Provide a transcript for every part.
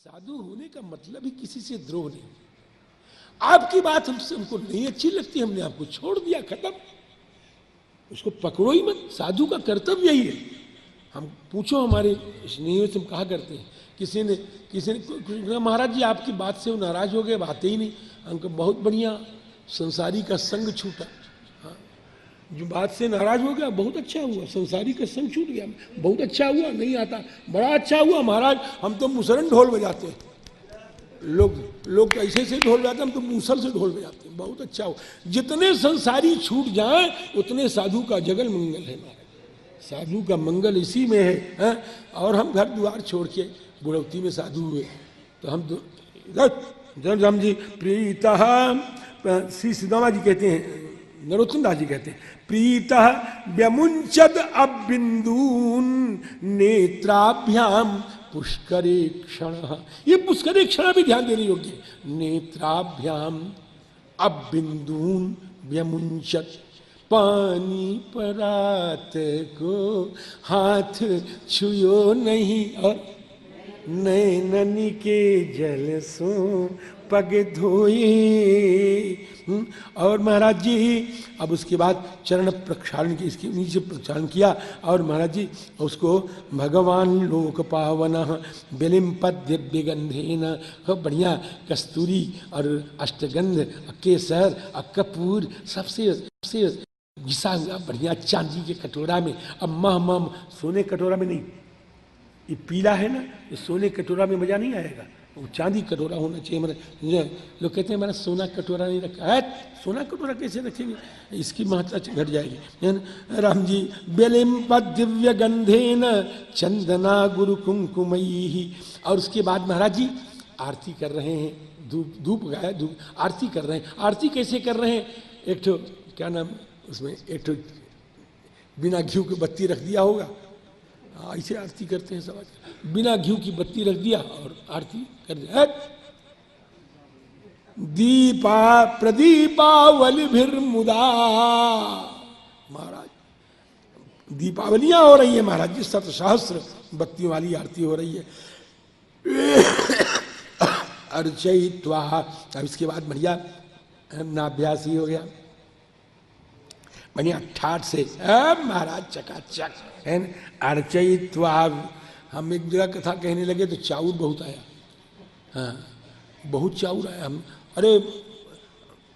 साधु होने का मतलब ही किसी से द्रोह नहीं। आपकी बात हमको नहीं अच्छी लगती, हमने आपको छोड़ दिया, खत्म। उसको पकड़ो ही मत। साधु का कर्तव्य यही है। हम पूछो, हमारे स्नेहियों से हम कहा करते हैं, किसी ने महाराज जी आपकी बात से वो नाराज हो गए, बात ही नहीं। हमको बहुत बढ़िया, संसारी का संग छूटा। हाँ, जो बात से नाराज हो गया, बहुत अच्छा हुआ, संसारी का संग छूट गया, बहुत अच्छा हुआ। नहीं आता, बड़ा अच्छा हुआ महाराज, हम तो मुसरन ढोल बजाते हैं। लोग ऐसे से ढोल बजाते, हम तो मूसल से ढोल बजाते हैं। बहुत अच्छा हो। जितने संसारी छूट जाए उतने साधु का जगल मंगल है महाराज। साधु का मंगल इसी में है। और हम घर द्वार छोड़ के बुढ़ौती में साधु हुए, तो हम तो राम जी प्रीता, श्री सुदामा जी कहते हैं, नरोत्तम दास जी कहते हैं, प्रीता व्यमुंचद अबिंदून नेत्राभ्याम पुष्करे क्षण। ये पुष्करे क्षण भी ध्यान देने योग्य है। नेत्राभ्याम अबिंदून व्यमुंचत, पानी परात को हाथ छुयो नहीं, और नैनन के जल सो पग धोए। और महाराज जी अब उसके बाद चरण प्रक्षालन की, इसके नीचे प्रक्षालन किया, और महाराज जी उसको भगवान लोक पावन बिलिम पद्य विगंधेन, बढ़िया कस्तूरी और अष्टगंध, केसर और कपूर सबसे घिसा हुआ बढ़िया चांदी के कटोरा में। अब मह सोने कटोरा में नहीं, ये पीला है ना, ये सोने कटोरा में मजा नहीं आएगा, वो चांदी कटोरा होना चाहिए। मेरा लोग कहते हैं मैंने सोना कटोरा नहीं रखा है, सोना कटोरा कैसे रखेंगे, इसकी महत्ता घट जाएगी। राम जी बेलिम दिव्य गंधेन चंदना गुरु कुंकुमयी। और उसके बाद महाराज जी आरती कर रहे हैं, धूप गाया, धूप आरती कर रहे हैं। आरती कैसे कर रहे हैं, एक तो क्या नाम उसमें, एक तो बिना घी की बत्ती रख दिया होगा, ऐसे आरती करते हैं समाज, बिना घी की बत्ती रख दिया और आरती कर दिया। दीपा प्रदीपावली फिर मुदा, महाराज दीपावलियां हो रही है महाराज जी, 7 सहस्र बत्तियों वाली आरती हो रही है। अर्चयित्वा, अब इसके बाद बढ़िया नाभ्यास ही हो गया, बढ़िया ठाठ से महाराज चकाचक है। अर्चयित्वा, हम एक जगह कथा कहने लगे तो चाउर बहुत आया, हाँ बहुत चाउर आया। हम अरे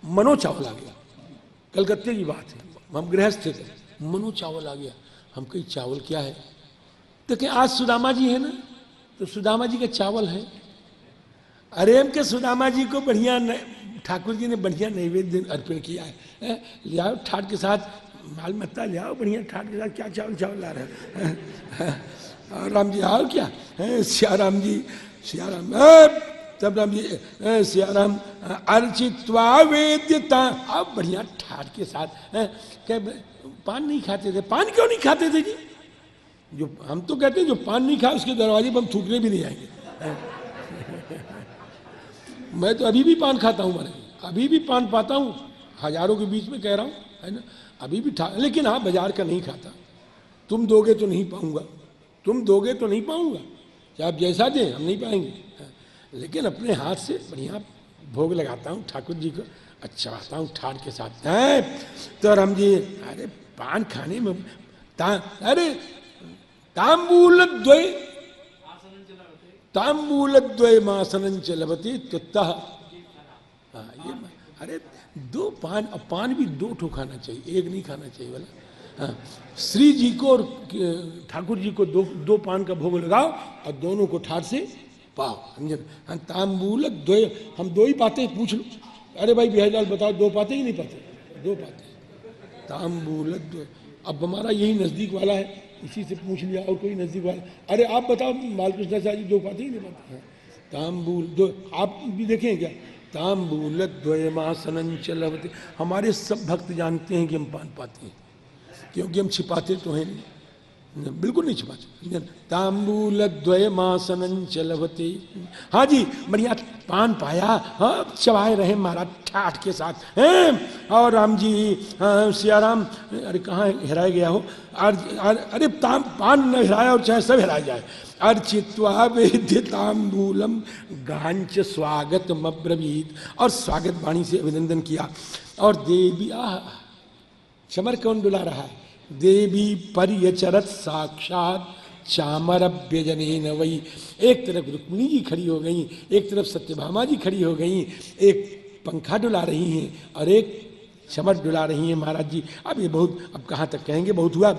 मनो चावल आ गया, कलकत्ते की बात है, हम गृहस्थ थे, मनो चावल आ गया। हम कही चावल क्या है, तो क्या आज सुदामा जी है ना, तो सुदामा जी का चावल है। अरे हम के सुदामा जी को बढ़िया ठाकुर जी ने बढ़िया नैवेद्य अर्पण किया है, ले आओ ठाट के साथ, माल मत्ता ले आओ बढ़िया ठाट के साथ, क्या चावल ला रहे हैं। और राम जी आओ क्या, सियाराम जी, सियाराम, तब राम जी सियाराम अर्चित्वा वेद्यता, अब बढ़िया ठाट के साथ। क्या पान नहीं खाते थे, पान क्यों नहीं खाते थे जी, जो हम तो कहते हैं जो पान नहीं खाए उसके दरवाजे पर हम थूकने भी नहीं आएंगे। मैं तो अभी भी पान खाता हूँ, मैंने अभी भी पान पाता हूँ, हजारों के बीच में कह रहा हूँ, है ना, अभी भी लेकिन हाँ बाजार का नहीं खाता। तुम दोगे तो नहीं पाऊंगा, तुम दोगे तो नहीं पाऊंगा, चाहे आप जैसा दें हम नहीं पाएंगे, लेकिन अपने हाथ से बढ़िया भोग लगाता हूँ ठाकुर जी को, अच्छा आता हूँ ठाट के साथ। तो राम जी अरे पान खाने में अरे तांबूल द्वय, तांबूल द्वय मासनं च लभते त्वत्तः। ये अरे 2 पान, और पान भी 2 ठो खाना चाहिए, एक नहीं खाना चाहिए वाला। हाँ, श्री जी को और ठाकुर जी को 2 पान का भोग लगाओ और दोनों को ठाट से पाओ, समझे। हाँ, तांबूल द्वय, हम 2 ही पाते हैं, पूछ लो, अरे भाई बिहारीलाल बताओ 2 पाते ही नहीं पाते, 2 पाते तांबूल द्वय। अब हमारा यही नजदीक वाला है, इसी से पूछ लिया, और कोई नजदीक वाला, अरे आप बताओ बालकृष्ण जी 2 पाते ही नहीं पाते हैं। तांबूल द्वय, आप भी देखें क्या, तांबूल द्वयमासनं च लभते। हमारे सब भक्त जानते हैं कि हम पान पाते हैं, क्योंकि हम छिपाते तो हैं नहीं, बिल्कुल नहीं छुपा। तांबूल द्वयमासनं चलवते, हाँ जी बढ़िया पान पाया, हाँ चबाए रहे महाराज ठाठ के साथ हैं। और राम जी, हाँ सियाराम, अरे कहाँ हेराया गया हो, अरे पान न हेराया और चाहे सब हेराया जाए। अर्चित्वा वेद्य तांबूलम गांच स्वागतम अब्रवीत, और स्वागत वाणी से अभिनंदन किया। और देवी, चमर कौन डुला रहा है, देवी पर्यचरत साक्षात चामर व्यजनेन वही। एक तरफ रुक्मिणी जी खड़ी हो गई, एक तरफ सत्यभामा जी खड़ी हो गई, एक पंखा डुला रही हैं और एक चमर डुला रही हैं महाराज जी। अब ये बहुत, अब कहाँ तक कहेंगे, बहुत हुआ।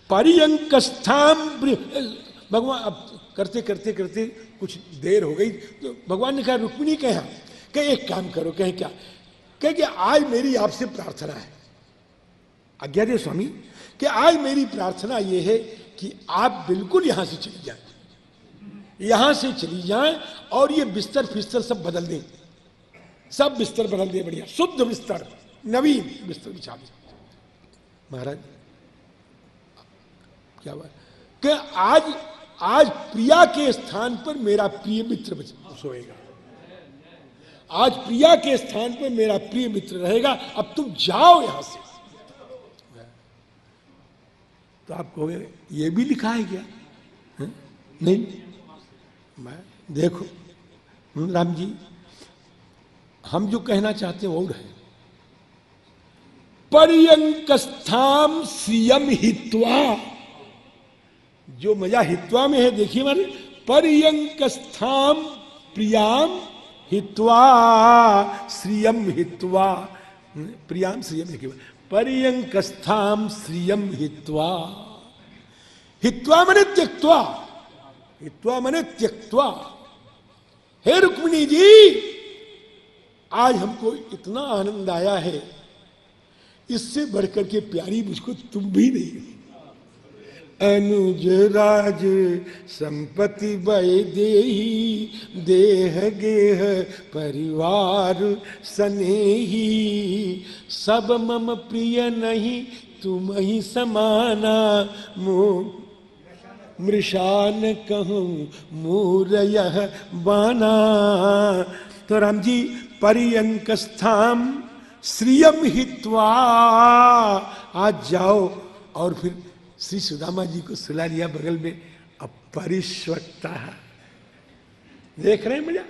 पर्यंकस्थाम, भगवान अब करते करते करते कुछ देर हो गई तो भगवान ने कहा रुक्मिणी के यहाँ, कहे एक काम करो, कहे क्या, कहे कि आज मेरी आपसे प्रार्थना है, आज्ञा दे स्वामी, कि आज मेरी प्रार्थना ये है कि आप बिल्कुल यहां से चली जाएं, यहां से चली जाएं और ये बिस्तर फिस्तर सब बदल दें, सब बिस्तर बदल दें, बढ़िया शुद्ध बिस्तर, नवीन बिस्तर बिछा दें। महाराज क्या बात, कि आज प्रिया के स्थान पर मेरा प्रिय मित्र सोएगा, आज प्रिया के स्थान पर मेरा प्रिय मित्र रहेगा, अब तुम जाओ यहां से। तो आप कहोगे ये भी लिखा है क्या? नहीं, मैं देखो राम जी, हम जो कहना चाहते हैं वो है, पर्यंकस्थाम श्रियम हित्वा, जो मजा हित्वा में है देखिए मारे, पर्यंकस्थाम प्रियाम हित्वा श्रियम हित्वा, प्रियाम श्रियम देखिए, पर्यंकस्थाम श्रियम हित्वा, हित्वा मने त्यक्त्वा, हित्वा मने त्यक्त्वा। हे रुक्मिणी जी, आज हमको इतना आनंद आया है, इससे बढ़कर के प्यारी मुझको तुम भी नहीं। अनुज राज संपत्ति बय देही, देह गेह परिवार स्नेही, सब मम प्रिय नहीं तुम ही समाना, मोह मृषान कहूं मूरयः बाना। तो राम जी, पर्यंकस्थाम श्रियम हित्वा, आज जाओ। और फिर श्री सुदामा जी को सुला लिया बगल में, अब परिश्वक्ता, देख रहे हैं मजा,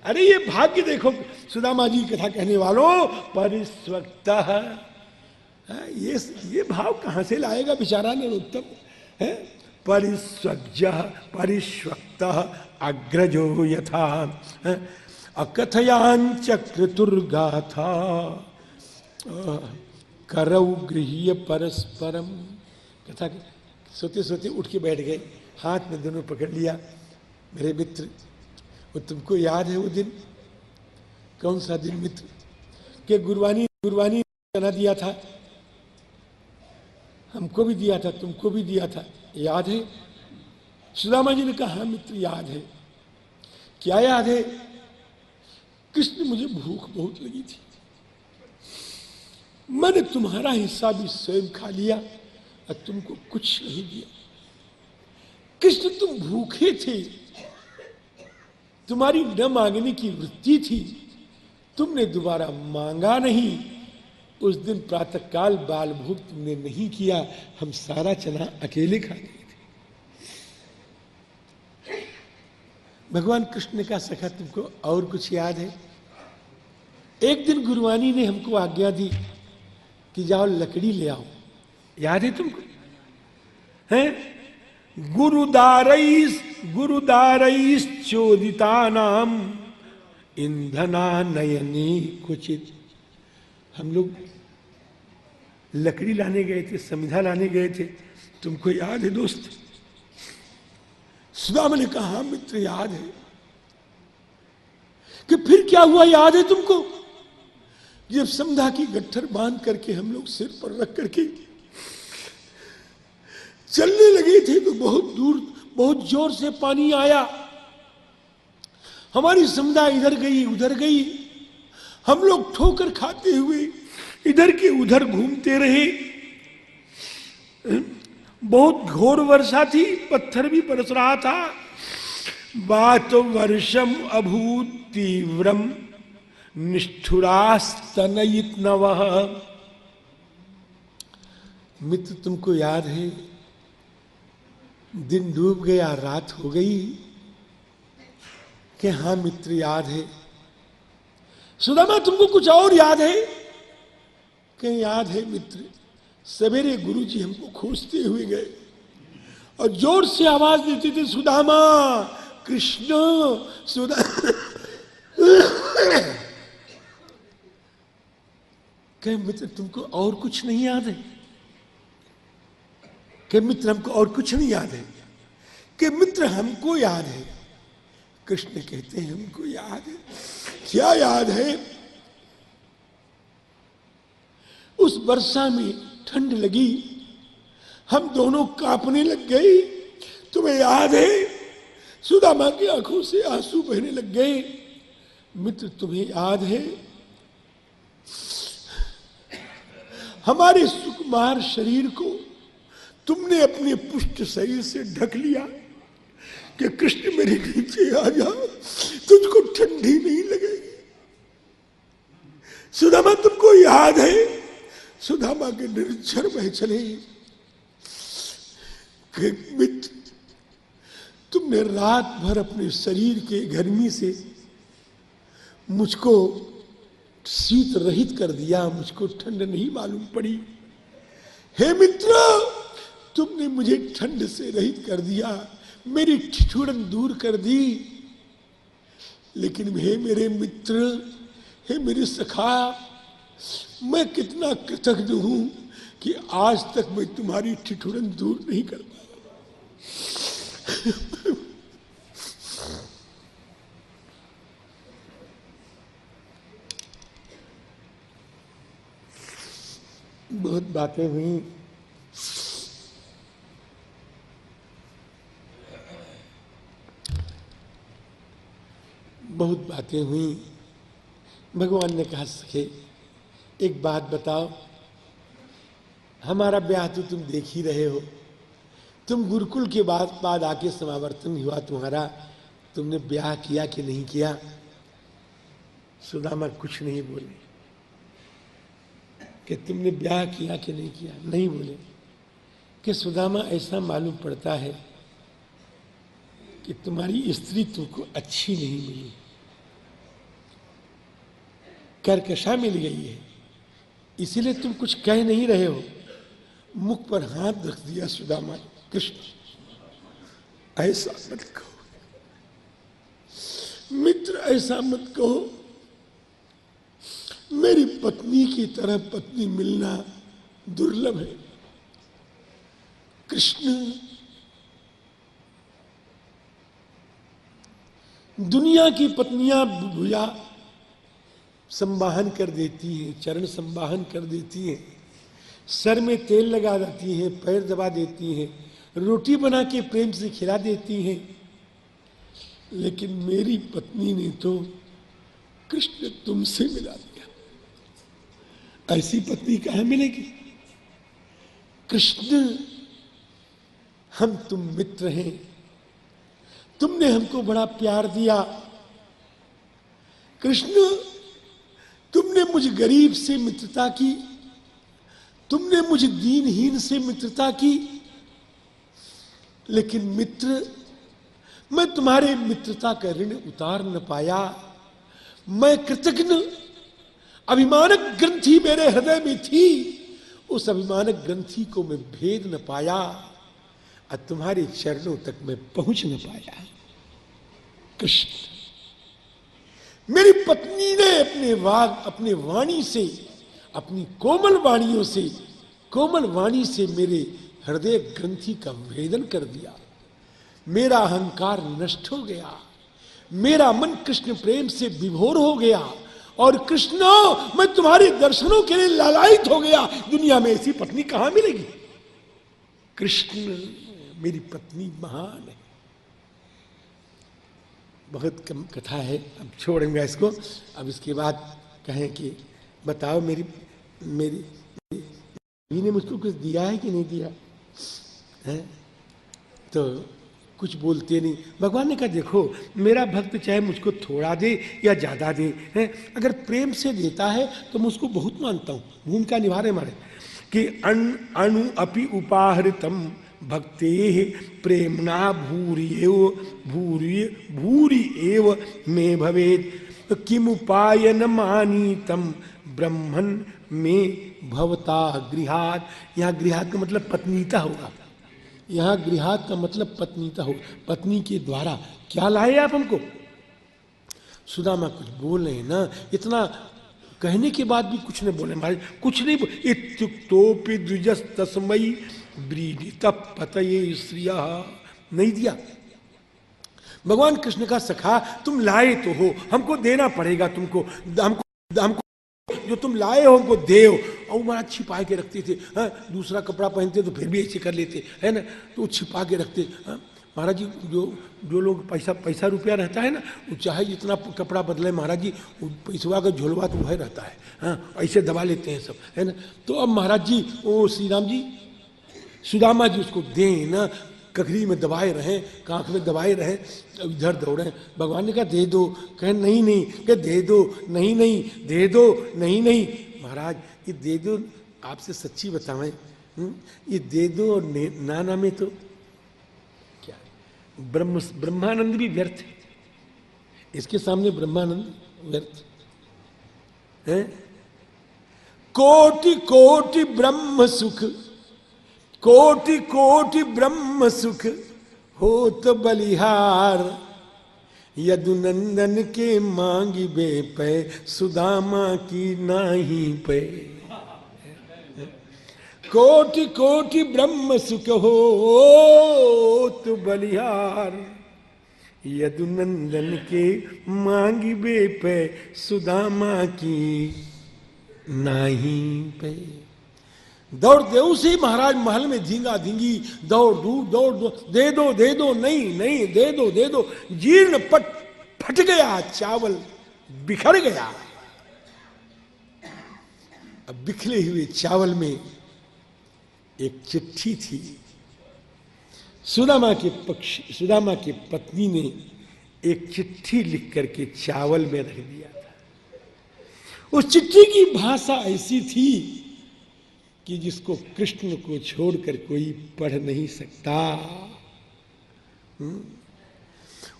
अरे ये भाग्य देखो सुदामा जी कथा कहने वालों, परिश्वक्ता, ये भाव कहां से लाएगा बेचारा नरोत्तम है। परिस्वज्ज परिश्वक्ता अग्रजो यथा, अकथयांचक्रतुर्गाथा, करौ गृह्य परस्परम। कथा सोते सोते उठ के बैठ गए, हाथ में दोनों पकड़ लिया। मेरे मित्र, वो तुमको याद है वो दिन? कौन सा दिन मित्र? कि गुरबानी बना दिया था, हमको भी दिया था, तुमको भी दिया था, याद है? सुदामा जी ने कहा हाँ मित्र याद है। क्या याद है? कृष्ण, मुझे भूख बहुत लगी थी, मैंने तुम्हारा हिस्सा भी स्वयं खा लिया और तुमको कुछ नहीं दिया। कृष्ण, तुम भूखे थे, तुम्हारी न मांगने की वृत्ति थी, तुमने दोबारा मांगा नहीं। उस दिन प्रातःकाल बाल भोग तुमने नहीं किया, हम सारा चना अकेले खा लिए थे। भगवान कृष्ण ने कहा सखा तुमको और कुछ याद है? एक दिन गुरुवानी ने हमको आज्ञा दी कि जाओ लकड़ी ले आओ, याद है तुमको? हैं? गुरुदारैस चोदिता नाम ईंधना नयनी कुचित। हम लोग लकड़ी लाने गए थे, समिधा लाने गए थे, तुमको याद है दोस्त? सुदामा ने कहा हाँ मित्र याद है। कि फिर क्या हुआ याद है तुमको? जब समिधा की गट्ठर बांध करके हम लोग सिर पर रख करके चलने लगे थे तो बहुत दूर बहुत जोर से पानी आया, हमारी समिधा इधर गई उधर गई, हम लोग ठोकर खाते हुए इधर के उधर घूमते रहे। बहुत घोर वर्षा थी, पत्थर भी बरस रहा था। बात वर्षम अभूत तीव्रम निष्ठुरास्तनयित नवः। मित्र तुमको याद है, दिन डूब गया, रात हो गई। कि हाँ मित्र याद है। सुदामा तुमको कुछ और याद है? कि याद है मित्र, सवेरे गुरुजी हमको खोजते हुए गए और जोर से आवाज देते थे, सुदामा, कृष्ण, सुदा। कि मित्र तुमको और कुछ नहीं याद है? कि मित्र हमको और कुछ नहीं याद है? कि मित्र हमको याद है। कृष्ण कहते हैं हमको याद है। क्या याद है? उस वर्षा में ठंड लगी, हम दोनों कांपने लग गए। तुम्हें याद है? सुदामा की आंखों से आंसू बहने लग गए। मित्र तुम्हें याद है? हमारे सुकुमार शरीर को तुमने अपने पुष्ट शरीर से ढक लिया कि कृष्ण मेरे नीचे आ जा, तुझको ठंडी नहीं लगेगी। सुदामा तुमको याद है? सुदामा के निर्झर बह चले। मित्र तुमने रात भर अपने शरीर के गर्मी से मुझको शीत रहित कर दिया, मुझको ठंड नहीं मालूम पड़ी। हे मित्र तुमने मुझे ठंड से रहित कर दिया, मेरी ठिठुरन दूर कर दी। लेकिन हे मेरे मित्र, हे मेरे सखा, मैं कितना कृतज्ञ हूं कि आज तक मैं तुम्हारी ठिठुरन दूर नहीं कर पाया। बहुत बातें हुई। बहुत बातें हुई। भगवान ने कहा, सखे एक बात बताओ, हमारा ब्याह तो तुम देख ही रहे हो, तुम गुरुकुल के बाद आके समावर्तन हुआ तुम्हारा, तुमने ब्याह किया कि नहीं किया? सुदामा कुछ नहीं बोले। कि तुमने ब्याह किया कि नहीं किया? नहीं बोले। कि सुदामा ऐसा मालूम पड़ता है कि तुम्हारी स्त्री तुमको अच्छी नहीं मिली, कर्कशा मिल गई है, इसीलिए तुम कुछ कह नहीं रहे हो। मुख पर हाथ रख दिया सुदामा। कृष्ण ऐसा मत कहो मित्र, ऐसा मत कहो। मेरी पत्नी की तरह पत्नी मिलना दुर्लभ है। कृष्ण दुनिया की पत्नियां भुजा संवाहन कर देती हैं, चरण संवाहन कर देती हैं, सर में तेल लगा देती हैं, पैर दबा देती हैं, रोटी बना के प्रेम से खिला देती हैं। लेकिन मेरी पत्नी ने तो कृष्ण तुमसे मिला दिया। ऐसी पत्नी कहाँ मिलेगी? कृष्ण हम तुम मित्र हैं, तुमने हमको बड़ा प्यार दिया। कृष्ण तुमने मुझ गरीब से मित्रता की, तुमने मुझ दीनहीन से मित्रता की। लेकिन मित्र मैं तुम्हारे मित्रता का ऋण उतार न पाया। मैं कृतज्ञ, अभिमानक ग्रंथि मेरे हृदय में थी, उस अभिमानक ग्रंथि को मैं भेद न पाया और तुम्हारे चरणों तक मैं पहुंच न पाया। कृष्ण मेरी पत्नी ने अपने वाणी से, अपनी कोमल वाणी से मेरे हृदय ग्रंथि का भेदन कर दिया। मेरा अहंकार नष्ट हो गया, मेरा मन कृष्ण प्रेम से विभोर हो गया और कृष्ण मैं तुम्हारे दर्शनों के लिए लालायित हो गया। दुनिया में ऐसी पत्नी कहां मिलेगी? कृष्ण मेरी पत्नी महान है। बहुत कम कथा है, अब छोड़ेंगे इसको। अब इसके बाद कहें कि बताओ मेरी ने मुझको कुछ दिया है कि नहीं दिया? है? तो कुछ बोलते नहीं। भगवान ने कहा देखो मेरा भक्त चाहे मुझको थोड़ा दे या ज्यादा दे, है? अगर प्रेम से देता है तो मैं उसको बहुत मानता हूं, भूमिका निभा रहे हमारे कि अणु अपि उपाहृतम भक्ते प्रेमणा भूरि एव में भवेद किम उपायन मानीतम ब्रह्मन में भवता गृहात। यहाँ गृहात का मतलब पत्नीता होगा, यहाँ गृहात का मतलब पत्नीता हो, पत्नी के द्वारा क्या लाए आप हमको। सुदामा कुछ बोल रहे हैं ना, इतना कहने के बाद भी कुछ नहीं बोले महाराज, कुछ नहीं बोले। इत्युक्तोपि द्विजस तस्मयी व्रीडित पतये श्रिया, नहीं दिया। भगवान कृष्ण का सखा तुम लाए तो हो, हमको देना पड़ेगा तुमको, हमको जो तुम लाए हो हमको देव। और महाराज छिपा के रखते थे, हाँ? दूसरा कपड़ा पहनते तो फिर भी ऐसे कर लेते, है ना? तो छिपा के रखते। हाँ? महाराज जी जो लोग पैसा रुपया रहता है ना, वो चाहे जितना कपड़ा बदले महाराज जी, पैसवा का झोलवा तो वह रहता है, हाँ? ऐसे दबा लेते हैं सब, है ना? तो अब महाराज जी वो श्री राम जी सुदामा जी उसको दें ना, ककड़ी में दबाए रहे, कांख में दबाए रहे, इधर दौड़े। भगवान ने कहा दे दो, कहे नहीं नहीं, कहे दे दो, नहीं नहीं, दे दो, नहीं नहीं। महाराज ये दे दो, आपसे सच्ची बताएं, ये दे दो और नाना में तो क्या, ब्रह्मानंद भी व्यर्थ है, इसके सामने ब्रह्मानंद व्यर्थ है। कोटि कोटि ब्रह्म सुख, कोटि कोटि ब्रह्म सुख होत बलिहार, यदुनंदन के मांगी बे पे सुदामा की नाही पे। कोटि कोटि ब्रह्म सुख होत बलिहार, यदुनंदन के मांगी बे पे सुदामा की नाही पे। दौड़ दे उसी महाराज महल में धींगा धींगी, दौड़ दो, दे दो, नहीं नहीं, दे दो। जीर्ण पट फट गया, चावल बिखर गया। अब बिखरे हुए चावल में एक चिट्ठी थी। सुदामा की पत्नी ने एक चिट्ठी लिख करके चावल में रख दिया था। उस चिट्ठी की भाषा ऐसी थी कि जिसको कृष्ण को छोड़कर कोई पढ़ नहीं सकता।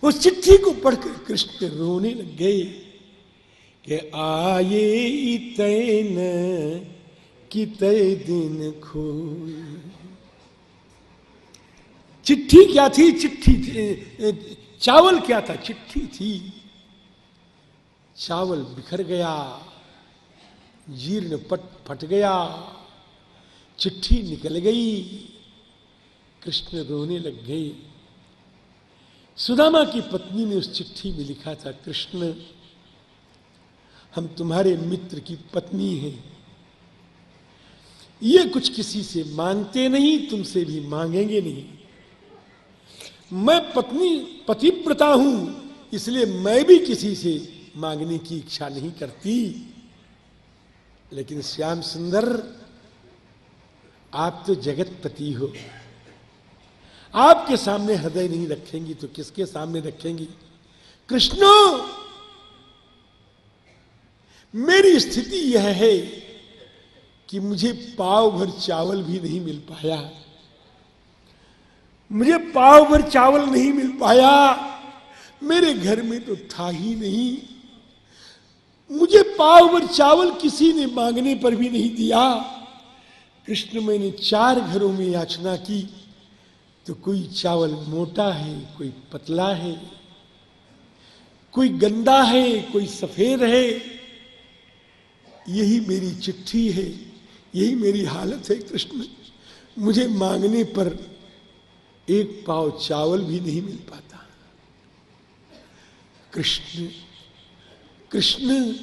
उस चिट्ठी को पढ़कर कृष्ण रोने लग गए कि आये तैन कि तय दिन खोए। चिट्ठी क्या थी? चावल क्या था? चिट्ठी थी। चावल बिखर गया, जीर्ण पट फट गया, चिट्ठी निकल गई। कृष्ण रोने लग गए। सुदामा की पत्नी ने उस चिट्ठी में लिखा था, कृष्ण हम तुम्हारे मित्र की पत्नी हैं, ये कुछ किसी से मांगते नहीं, तुमसे भी मांगेंगे नहीं। मैं पतिव्रता हूं, इसलिए मैं भी किसी से मांगने की इच्छा नहीं करती। लेकिन श्याम सुंदर, आप तो जगतपति हो, आपके सामने हृदय नहीं रखेंगी तो किसके सामने रखेंगी? कृष्ण, मेरी स्थिति यह है कि मुझे पाव भर चावल भी नहीं मिल पाया, मुझे पाव भर चावल नहीं मिल पाया, मेरे घर में तो था ही नहीं, मुझे पाव भर चावल किसी ने मांगने पर भी नहीं दिया। कृष्ण, मैंने 4 घरों में याचना की तो कोई चावल मोटा है, कोई पतला है, कोई गंदा है, कोई सफेद है। यही मेरी चिट्ठी है, यही मेरी हालत है कृष्ण। मुझे मांगने पर 1 पाव चावल भी नहीं मिल पाता। कृष्ण, कृष्ण,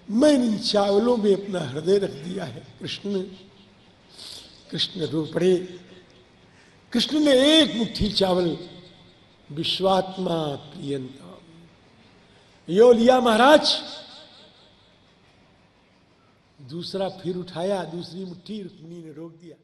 मैंने इन चावलों में अपना हृदय रख दिया है। कृष्ण, कृष्ण रो पड़े। कृष्ण ने 1 मुट्ठी चावल, विश्वात्मा प्रियंता, यो लिया महाराज। दूसरा फिर उठाया, दूसरी मुट्ठी रुक्मिणी ने रोक दिया।